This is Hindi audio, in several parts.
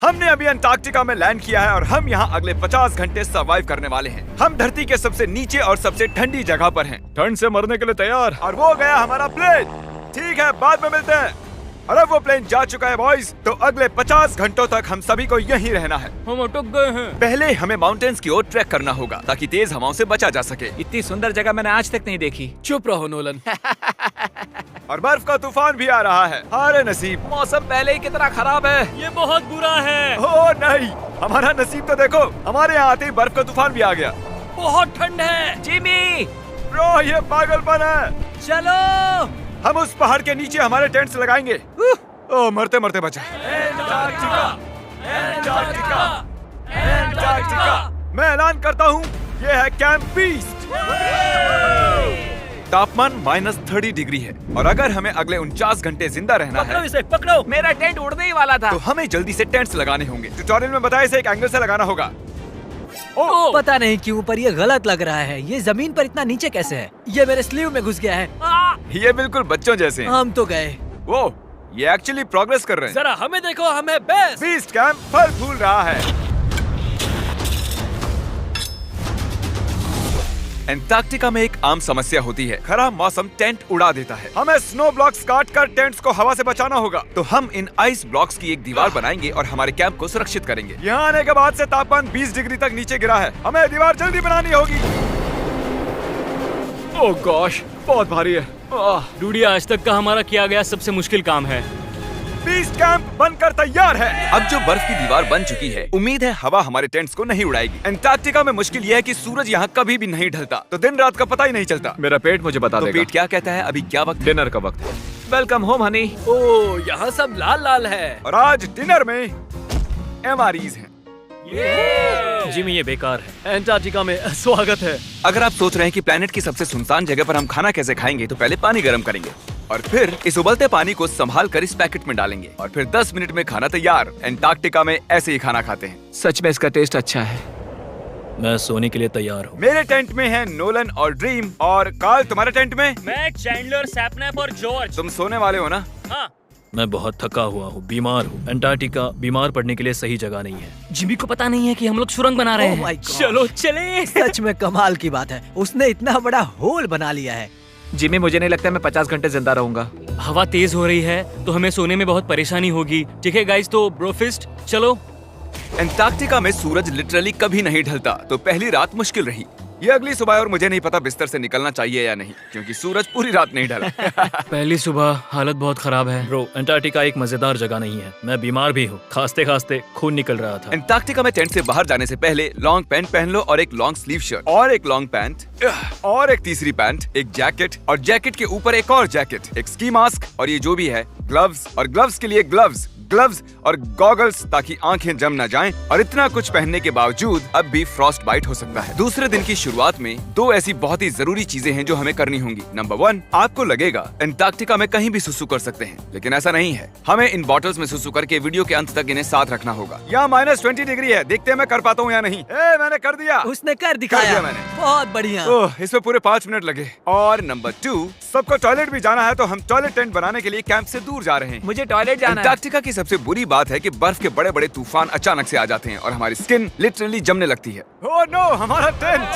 हमने अभी अंटार्कटिका में लैंड किया है और हम यहाँ अगले 50 घंटे सर्वाइव करने वाले हैं। हम धरती के सबसे नीचे और सबसे ठंडी जगह पर हैं। ठंड से मरने के लिए तैयार। और वो गया हमारा प्लेन। ठीक है, बाद में मिलते हैं। और अब वो प्लेन जा चुका है बॉयज, तो अगले 50 घंटों तक हम सभी को यहीं रहना है। हम अटक गए हैं। पहले हमें माउंटेन्स की ओर ट्रैक करना होगा ताकि तेज हवाओं से बचा जा सके। इतनी सुंदर जगह मैंने आज तक नहीं देखी। चुप रहो नोलन। और बर्फ का तूफान भी आ रहा है। अरे नसीब, मौसम पहले ही कितना खराब है। ये बहुत बुरा है। ओ नहीं, हमारा नसीब तो देखो, हमारे यहाँ आते ही बर्फ का तूफान भी आ गया। बहुत ठंड है। जिमी, ब्रो, ये पागलपन है। चलो, हम उस पहाड़ के नीचे हमारे टेंट्स लगाएंगे। ओ, मरते मरते बचा। Antarctica, Antarctica, Antarctica. मैं ऐलान करता हूँ, ये है कैंप बीस्ट। तापमान -30 डिग्री है और अगर हमें अगले 49 घंटे जिंदा रहना पकड़ो है, इसे, पकड़ो। मेरा टेंट उड़ने ही वाला था। तो हमें जल्दी से टेंट्स लगाने होंगे। ट्यूटोरियल में बताया इसे एक एंगल से लगाना होगा। ओ, पता नहीं क्यों पर ये गलत लग रहा है। ये जमीन पर इतना नीचे कैसे है? ये मेरे स्लीव में घुस गया है। ये बिल्कुल बच्चों जैसे हैं। हम तो गए। वो ये एक्चुअली प्रोग्रेस कर रहे हैं। जरा हमें देखो, हमें बेस्ट। बीस्ट कैंप फल फूल रहा है। एंटार्कटिका में एक आम समस्या होती है, खराब मौसम टेंट उड़ा देता है। हमें स्नो ब्लॉक्स काट कर टेंट्स को हवा से बचाना होगा। तो हम इन आइस ब्लॉक्स की एक दीवार बनाएंगे और हमारे कैंप को सुरक्षित करेंगे। यहाँ आने के बाद से तापमान 20 डिग्री तक नीचे गिरा है। हमें दीवार जल्दी बनानी होगी। ओह गॉश, बहुत भारी है। डूडी, आज तक का हमारा किया गया सबसे मुश्किल काम है। बीस्ट कैंप बनकर तैयार है। अब जो बर्फ की दीवार बन चुकी है, उम्मीद है हवा हमारे टेंट्स को नहीं उड़ाएगी। एंटार्कटिका में मुश्किल यह है कि सूरज यहाँ कभी भी नहीं ढलता, तो दिन रात का पता ही नहीं चलता। मेरा पेट मुझे बता तो देगा। पेट क्या कहता है? अभी क्या वक्त? डिनर का वक्त है। Welcome home Honey. ओह, यहाँ सब लाल लाल है। और आज डिनर में MREs हैं। जिमी, ये बेकार है। एंटार्कटिका में स्वागत है। अगर आप सोच रहे हैं कि प्लेनेट की सबसे सुनसान जगह पर हम खाना कैसे खाएंगे, तो पहले पानी गर्म करेंगे और फिर इस उबलते पानी को संभाल कर इस पैकेट में डालेंगे और फिर 10 मिनट में खाना तैयार। एंटार्कटिका में ऐसे ही खाना खाते हैं। सच में इसका टेस्ट अच्छा है। मैं सोने के लिए तैयार हूँ। मेरे टेंट में है नोलन और ड्रीम। और कार्ल, तुम्हारे टेंट में? मैं, चैंडलर, सैपनैप और जॉर्ज। तुम सोने वाले हो ना? हाँ। मैं बहुत थका हुआ हूँ, बीमार हूँ। एंटार्कटिका बीमार पड़ने के लिए सही जगह नहीं है। जिमी को पता नहीं है कि हम लोग सुरंग बना रहे Oh हैं। my God. चलो चले। सच में कमाल की बात है, उसने इतना बड़ा होल बना लिया है। जिमी, मुझे नहीं लगता मैं 50 घंटे जिंदा रहूंगा। हवा तेज हो रही है तो हमें सोने में बहुत परेशानी होगी। ठीक है गाइस, तो ब्रोफिस्ट चलो। एंटार्कटिका में सूरज लिटरली कभी नहीं ढलता, तो पहली रात मुश्किल रही। ये अगली सुबह और मुझे नहीं पता बिस्तर से निकलना चाहिए या नहीं, क्योंकि सूरज पूरी रात नहीं ढला। पहली सुबह हालत बहुत खराब है। ब्रो, एंटार्कटिका एक मजेदार जगह नहीं है। मैं बीमार भी हूँ, खांसते खांसते खून निकल रहा था। एंटार्कटिका में टेंट से बाहर जाने से पहले लॉन्ग पैंट पहन लो और एक लॉन्ग स्लीव शर्ट और एक लॉन्ग पैंट और एक तीसरी पैंट, एक जैकेट और जैकेट के ऊपर एक और जैकेट, एक स्की मास्क और ये जो भी है ग्लव्स, और ग्लव्स के लिए ग्लव्स और गॉगल्स ताकि आंखें जम न जाएं। और इतना कुछ पहनने के बावजूद अब भी फ्रॉस्ट बाइट हो सकता है। दूसरे दिन की शुरुआत में 2 ऐसी बहुत ही जरूरी चीजें हैं जो हमें करनी होंगी। नंबर 1, आपको लगेगा एंटार्कटिका में कहीं भी सुसु कर सकते हैं, लेकिन ऐसा नहीं है। हमें इन बॉटल्स में सुसु करके वीडियो के अंत तक इन्हें साथ रखना होगा। यहाँ -20 डिग्री है, देखते हैं मैं कर पाता हूँ या नहीं। मैंने कर दिया। उसने कर दिखाया। दिया मैंने। बहुत बढ़िया। ओह, इसमें पूरे 5 मिनट लगे। और नंबर 2, सबको टॉयलेट भी जाना है, तो हम टॉयलेट टेंट बनाने के लिए कैंप से दूर जा रहे हैं। मुझे टॉयलेट जाना है। एंटार्कटिका की सबसे बुरी बात है कि बर्फ के बड़े बड़े तूफान अचानक से आ जाते हैं और हमारी स्किन लिटरली जमने लगती है। ओह नो, हमारा टेंट!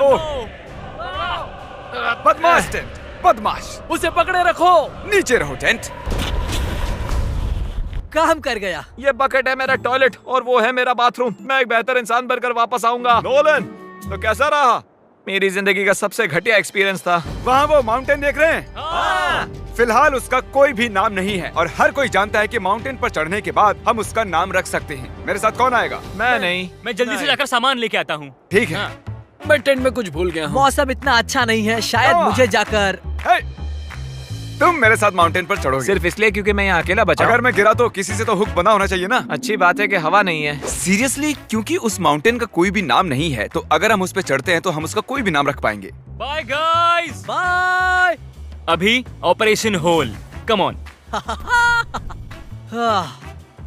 ओह, बदमाश टेंट, बदमाश! उसे पकड़े रखो। नीचे रहो टेंट। काम कर गया। ये बकेट है मेरा टॉयलेट और वो है मेरा बाथरूम। मैं एक बेहतर इंसान बनकर वापस आऊंगा। नोलन, तो कैसा रहा? मेरी जिंदगी का सबसे घटिया एक्सपीरियंस था। वहाँ वो माउंटेन देख रहे हैं? हाँ। फिलहाल उसका कोई भी नाम नहीं है और हर कोई जानता है कि माउंटेन पर चढ़ने के बाद हम उसका नाम रख सकते हैं। मेरे साथ कौन आएगा? मैं नहीं। मैं जल्दी से जाकर सामान लेके आता हूँ। ठीक है। मैं टेंट में कुछ भूल गया हूँ। मौसम इतना अच्छा नहीं है, शायद मुझे जाकर। हे, तुम मेरे साथ माउंटेन पर चढ़ोगे सिर्फ इसलिए क्योंकि मैं यहाँ अकेला बचा हूँ। अगर मैं गिरा तो किसी से तो हुक बंधा होना चाहिए ना। अच्छी बात है कि हवा नहीं है। सीरियसली, क्योंकि उस माउंटेन का कोई भी नाम नहीं है, तो अगर हम उस पे चढ़ते हैं तो हम उसका कोई भी नाम रख पाएंगे। Bye guys. बाय। अभी ऑपरेशन होल, कम ऑन।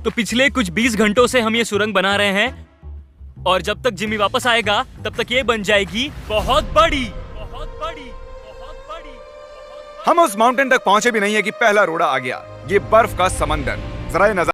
तो पिछले कुछ 20 घंटों से हम ये सुरंग बना रहे हैं और जब तक जिमी वापस आएगा तब तक ये बन जाएगी बहुत बड़ी, बहुत बड़ी, बहुत बड़ी। हम उस माउंटेन तक पहुंचे भी नहीं है कि पहला रोड़ा आ गया। ये बर्फ का समंदर। जरा ये नजारा